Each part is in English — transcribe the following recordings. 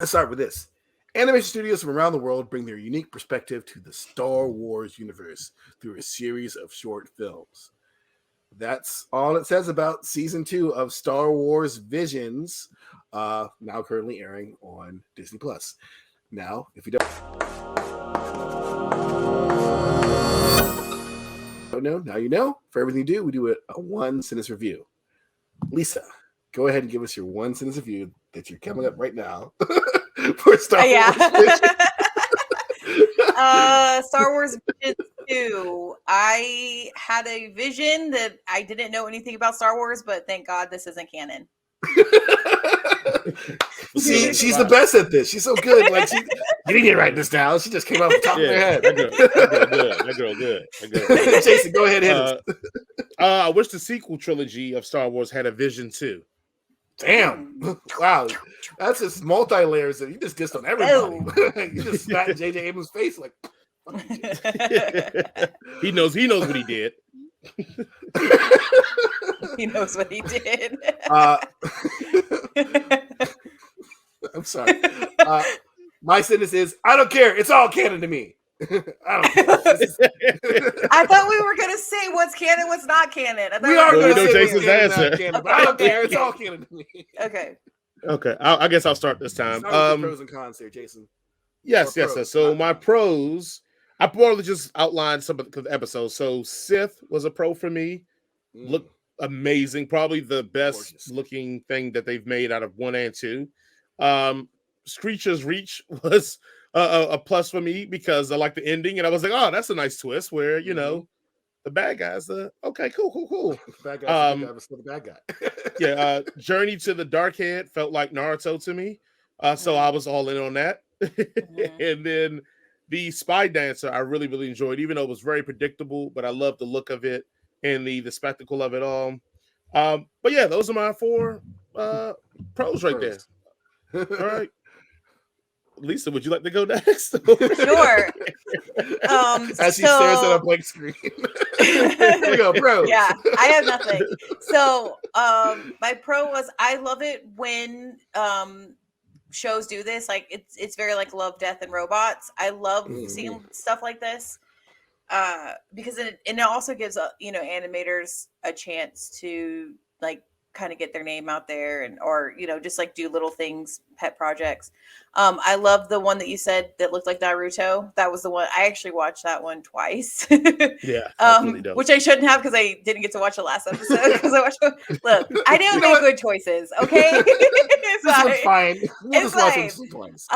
Let's start with this. Animation studios from around the world bring their unique perspective to the Star Wars universe through a series of short films. That's all it says about season 2 of Star Wars Visions, now currently airing on Disney Plus. Now, if you don't know, now you know. For everything you do, we do a one sentence review. Lisa, go ahead and give us your one sentence review that you're coming up right now for Star Wars. Star Wars Vision 2. I had a vision that I didn't know anything about Star Wars, but thank God this isn't canon. See, she's the best at this. She's so good. Like you didn't write this down. She just came off the top of her head. That girl good. Jason, go ahead. Hit us. I wish the sequel trilogy of Star Wars had a Vision 2. Damn! Wow, that's just multi-layers. You just dissed on everybody. You just spat in J.J. Abrams' face like. He knows what he did. He knows what he did. I'm sorry. My sentence is: I don't care. It's all canon to me. I don't care. I thought we were gonna say what's canon, what's not canon. We are going to say Jason's answer. Canon, but I don't care. It's all canon to me. Okay. I guess I'll start this time. Start with the pros and cons here, Jason. Yes. So my pros, I probably just outlined some of the episodes. So Sith was a pro for me. Looked amazing. Probably the best looking thing that they've made out of 1 and 2. Screecher's Reach was a plus for me because I like the ending, and I was like, oh, that's a nice twist where, the bad guys, okay, cool. Bad guy was still the bad guy. Journey to the Dark Head felt like Naruto to me. So I was all in on that. And then the Spy Dancer, I really, really enjoyed, even though it was very predictable, but I loved the look of it and the spectacle of it all. But yeah, those are my 4 pros right there. All right. Lisa, would you like to go next? Sure. As she stares at a blank screen. Here we go, bro. Yeah, I have nothing. So my pro was I love it when shows do this. Like it's very like Love, Death, and Robots. I love seeing stuff like this because it also gives animators a chance to like kind of get their name out there or just like do little things, pet projects. I love the one that you said that looked like Naruto. That was the one I actually watched that one twice. Yeah, really which I shouldn't have because I didn't get to watch the last episode because I watched. Look, I didn't make good choices. Okay, this one's fine. We'll it's just fine. watch it twice.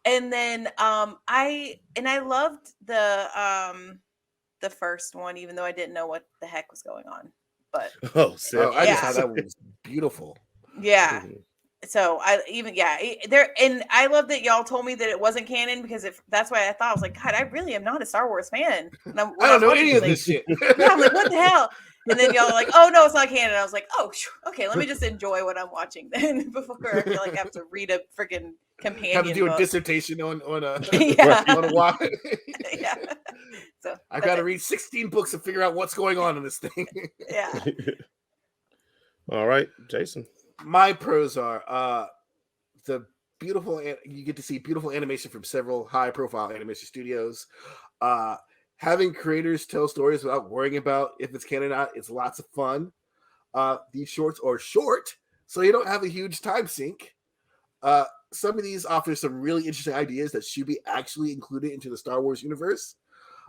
And then I loved the first one, even though I didn't know what the heck was going on. But I just thought that was beautiful. Yeah. So I love that y'all told me that it wasn't canon because that's why I thought I was like, God, I really am not a Star Wars fan. I don't know any of this shit. Yeah, I'm like, what the hell? And then y'all are like, oh no, it's not canon. I was like, oh, okay, let me just enjoy what I'm watching then before I feel like I have to read a freaking companion. Have to do book. a dissertation on a on a why. Yeah. So I've got to read 16 books to figure out what's going on in this thing. Yeah. All right, Jason. My pros are the beautiful. You get to see beautiful animation from several high-profile animation studios. Having creators tell stories without worrying about if it's canon or not, it's lots of fun. These shorts are short, so you don't have a huge time sink. Some of these offer some really interesting ideas that should be actually included into the Star Wars universe.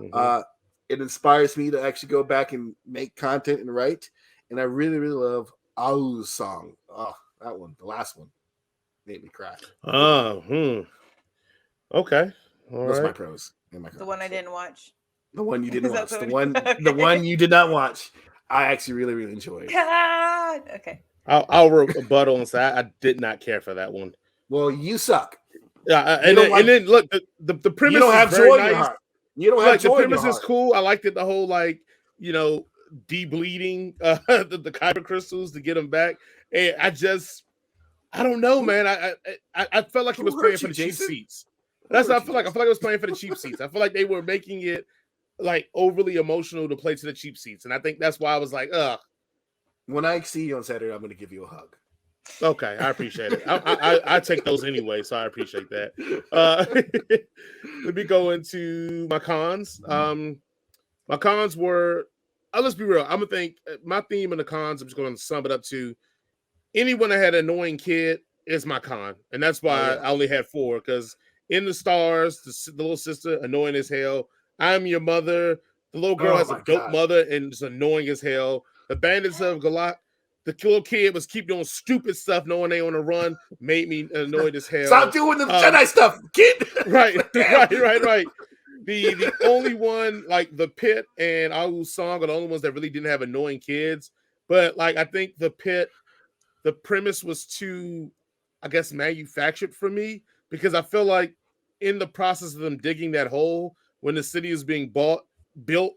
It inspires me to actually go back and make content and write. And I really, really love Au's song. Oh, that one, the last one, made me cry. Okay. All That's right. my pros. The one I didn't watch. The one you didn't watch. The one you did not watch. I actually really, really enjoyed. God. Okay. I'll rebuttal and say I did not care for that one. Well, you suck. Yeah, and then look, the premise. You don't have joy in your heart. You don't have joy the in your premise heart. is cool. I liked it. The whole de-bleeding the kyber crystals to get them back. And I don't know, man. I felt like he was playing for the cheap seats. That's what I feel like. I feel like I was playing for the cheap seats. I feel like they were making it like overly emotional to play to the cheap seats, and I think that's why I was like, ugh. When I see you on Saturday, I'm going to give you a hug. Okay, I appreciate it. I take those anyway, so I appreciate that. Let me go into my cons. My cons were, let's be real. I'm gonna think my theme in the cons. I'm just going to sum it up to anyone that had an annoying kid is my con, and that's why I only had 4. Because in the stars, the little sister annoying as hell. I'm your mother. The little girl has a dope mother and is annoying as hell. The bandits of Galak. The little kid was keep doing stupid stuff, knowing they on the run, made me annoyed as hell. Stop doing the Jedi stuff, kid. Right. The only one, like the Pit and Au's song, are the only ones that really didn't have annoying kids. But like, I think the Pit, the premise was too, I guess, manufactured for me, because I feel like in the process of them digging that hole when the city is being built,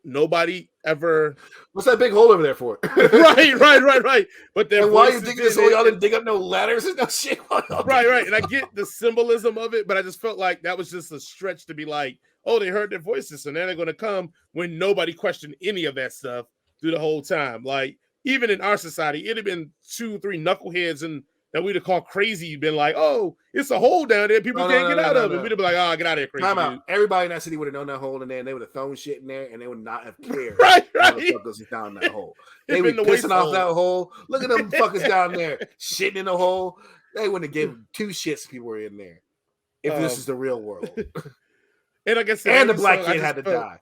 nobody ever. What's that big hole over there for? right. But then why are you digging this hole? Y'all didn't dig up no ladders and no shit. Right. And I get the symbolism of it, but I just felt like that was just a stretch to be like, oh, they heard their voices, so now they're going to come when nobody questioned any of that stuff through the whole time. Like, even in our society, it'd have been 2 or 3 knuckleheads and that we'd have called crazy. You'd been like, oh, it's a hole down there. People can't get out of it. We'd have been like, oh, get out of here, crazy. Time out. Everybody in that city would have known that hole in there, and they would have thrown shit in there, and they would not have cared. Right. Motherfuckers down that hole. They would be pissing off that hole. Look at them fuckers down there shitting in the hole. They wouldn't have given 2 shits if people were in there. If this is the real world. And like I said, and the black kid had to die.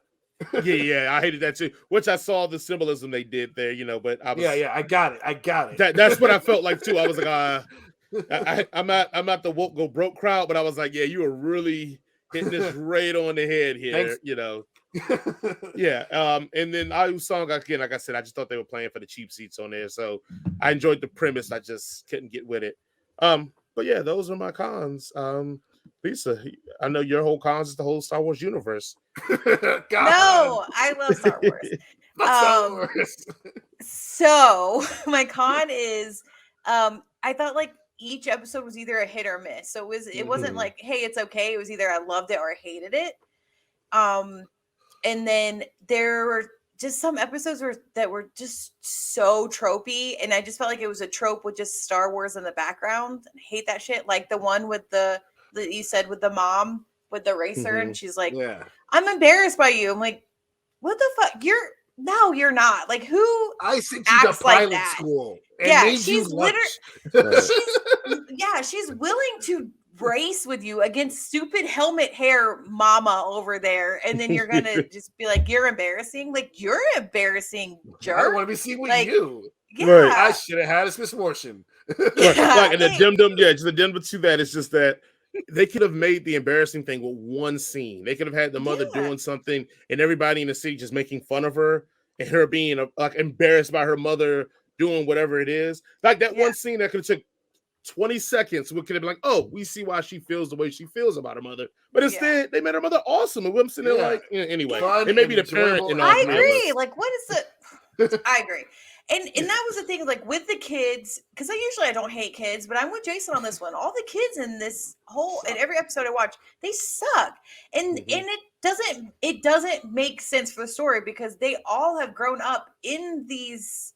Yeah, I hated that too. Which I saw the symbolism they did there, but I was I got it. That's what I felt like too. I was like, I'm not the woke go broke crowd, but I was like, yeah, you were really hitting this right on the head here. Thanks. Yeah. And then Ayu's song again, like I said, I just thought they were playing for the cheap seats on there, so I enjoyed the premise. I just couldn't get with it. But yeah, those are my cons. Lisa, I know your whole cons is the whole Star Wars universe. No, I love Star Wars. Star Wars. So my con is, I thought like each episode was either a hit or miss. So it wasn't like, hey, it's okay. It was either I loved it or I hated it. And then there were just some episodes that were just so tropey, and I just felt like it was a trope with just Star Wars in the background. I hate that shit. Like the one with the you said with the mom with the racer, and she's like, I'm embarrassed by you. I'm like, what the fuck? You're not. Like, who I sent you to pilot school. And she's literally she's willing to race with you against stupid helmet hair mama over there, and then you're gonna just be like, you're embarrassing. Like, you're embarrassing, jerk. I want to be seen with you. Yeah. Right. I should have had this misfortune. Like, and the dim to that is just that they could have made the embarrassing thing with one scene. They could have had the mother doing something and everybody in the city just making fun of her and her being like embarrassed by her mother doing whatever it is. Like that one scene that could have took 20 seconds, we could have been like, oh, we see why she feels the way she feels about her mother. But instead, they made her mother awesome. And I'm sitting there like, anyway, it may be the parent. I agree. Like, what is it? I agree. And that was the thing, like with the kids, because I don't hate kids, but I'm with Jason on this one. All the kids in this in every episode I watch, they suck. And it doesn't make sense for the story because they all have grown up in this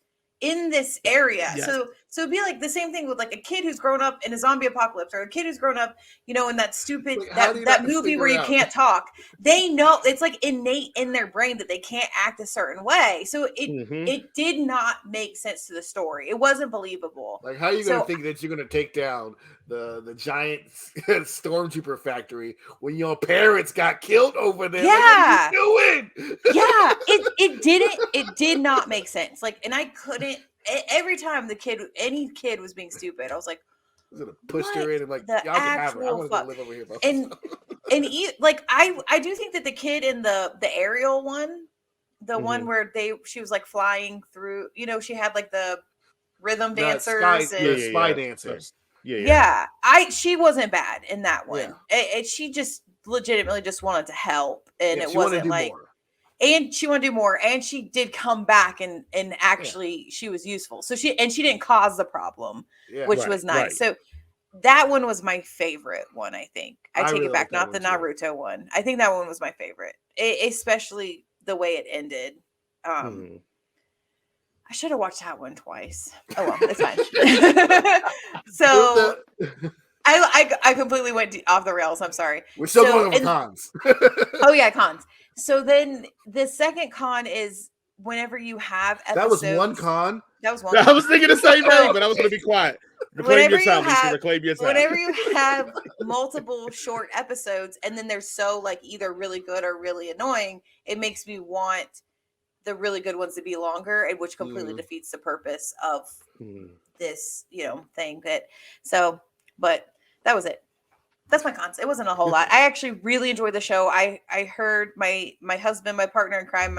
area. Yes. So it'd be like the same thing with like a kid who's grown up in a zombie apocalypse, or a kid who's grown up, in that stupid that movie where you can't talk. They know it's like innate in their brain that they can't act a certain way. So it did not make sense to the story. It wasn't believable. Like, how are you going to think that you're going to take down the giant stormtrooper factory when your parents got killed over there? Yeah. Like, what are you doing? Yeah, it did not make sense. Like, and I couldn't. Every time any kid was being stupid, I was like, I was gonna push her in and like, y'all can have her. I want to live over here. I do think that the kid in the aerial one, the one where she was like flying through, she had like the rhythm dancers and spy dancers. Yeah. She wasn't bad in that one. She just legitimately just wanted to help, and it wasn't like. More. And she wanted to do more, and she did come back and actually she was useful. So she didn't cause the problem, which was nice. Right. So that one was my favorite one. I think I take really it back, not the Naruto one. I think that one was my favorite, especially the way it ended. I should have watched that one twice. Oh well, it's fine. So I completely went off the rails. I'm sorry. We're still going over cons. Oh yeah, cons. So then the second con is whenever you have episodes. That was one con. That was one. I was thinking the same thing, but I was going to be quiet. Reclaim your time, Lisa. Reclaim your time. Whenever you have multiple short episodes, and then they're so like either really good or really annoying, it makes me want the really good ones to be longer, and which completely defeats the purpose of this, thing. But that was it. That's my cons. It wasn't a whole lot. I actually really enjoyed the show. I heard my husband, my partner in crime,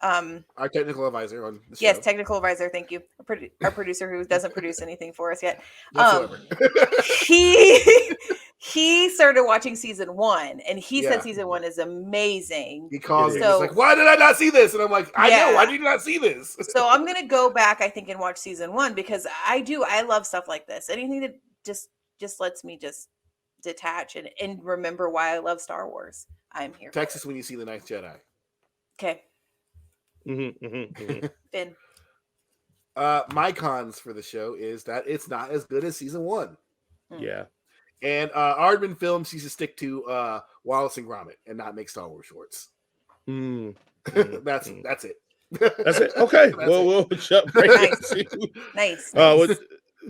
our technical advisor on the show. Yes, technical advisor. Thank you. Our producer who doesn't produce anything for us yet. He started watching season 1, and he said season 1 is amazing. He calls me. He's like, "Why did I not see this?" And I'm like, "I know. Why did you not see this?" So I'm gonna go back, I think, and watch season 1 because I love stuff like this. Anything that just lets me just detach and remember why I love Star Wars. I'm here. Text us when you see The Ninth Jedi. Okay. Finn. My cons for the show is that it's not as good as season 1. Yeah. And Aardman Films needs to stick to Wallace and Gromit and not make Star Wars shorts. That's it. That's it. Okay. We'll jump right into nice. We'll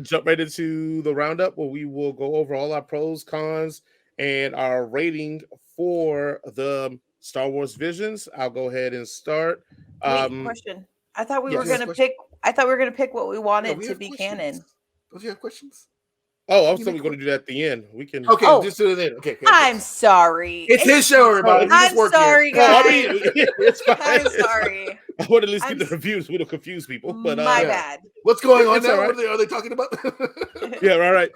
jump right into the roundup where we will go over all our pros, cons, and our rating for the Star Wars Visions. I'll go ahead and start. Question. I thought we were going to pick. I thought we were going to pick what we wanted to be canon. Don't you have questions? Oh, I was thinking we were going to do that at the end. We can. Okay, just do it then. Okay. I'm sorry. It's his show, everybody. I'm sorry, guys. It's fine. I'm sorry. I want to at least get the reviews. We don't confuse people. But my bad. What's going on now? Right. What are they talking about? Yeah, right.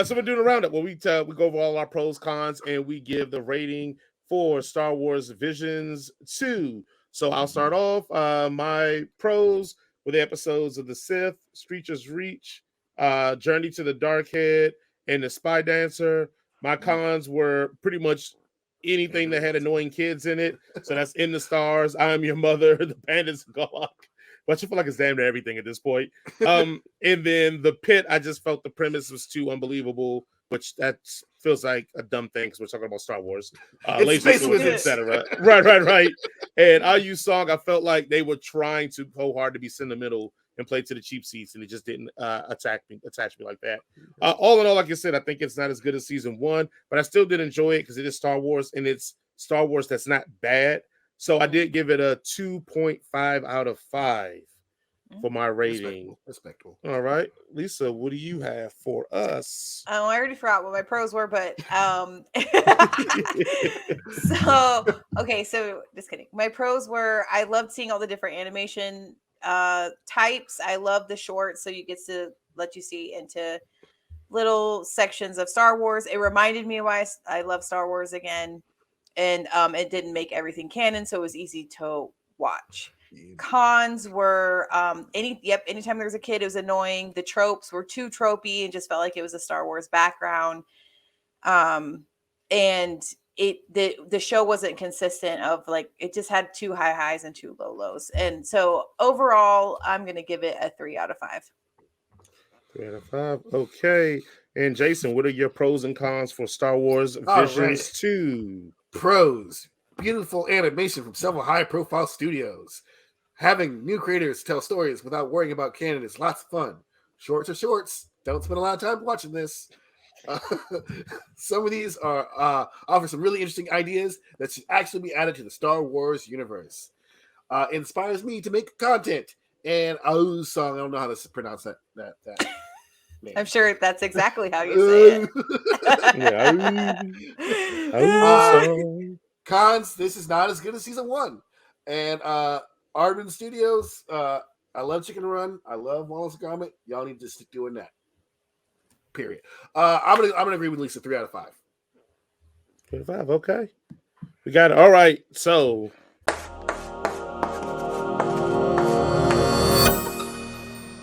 So we're doing a roundup where we go over all our pros, cons, and we give the rating for Star Wars Visions 2. So I'll start off. My pros were the episodes of The Sith, Screecher's Reach, Journey to the Dark Head, and The Spy Dancer. My cons were pretty much anything that had annoying kids in it. So that's In the Stars, I Am Your Mother, The Bandits of Galak. But I feel like it's damn near everything at this point. And then The Pit, I just felt the premise was too unbelievable, which that feels like a dumb thing because we're talking about Star Wars. Etc. Right. And I'll use Song, I felt like they were trying to go hard to be sentimental and play to the cheap seats, and it just didn't attach me like that. All in all, like I said, I think it's not as good as season 1, but I still did enjoy it because it is Star Wars, and it's Star Wars that's not bad. So I did give it a 2.5 out of 5 for my rating. Respectable. All right, Lisa, what do you have for us? I already forgot what my pros were, but so just kidding. My pros were I loved seeing all the different animation types. I love the shorts, so you get to let you see into little sections of Star Wars. It reminded me why I love Star Wars again, and it didn't make everything canon, so it was easy to watch. Cons were anytime there was a kid, it was annoying. The tropes were too tropey and just felt like it was a Star Wars background. And the show wasn't consistent of like it just had 2 high highs and 2 low lows. And so overall, I'm gonna give it a 3 out of 5. 3 out of 5. Okay. And Jason, what are your pros and cons for Star Wars Visions 2? Pros: beautiful animation from several high-profile studios. Having new creators tell stories without worrying about canon is lots of fun. Shorts are shorts. Don't spend a lot of time watching this. Some of these are offer some really interesting ideas that should actually be added to the Star Wars universe. Inspires me to make content. And Song, I don't know how to pronounce that name. I'm sure that's exactly how you say it. Cons: this is not as good as season 1. And Aardman Studios, I love Chicken Run. I love Wallace and Gromit. Y'all need to stick doing that. Period. I'm gonna agree with Lisa. 3 out of 5. 3 out of 5. Okay. We got it. All right. So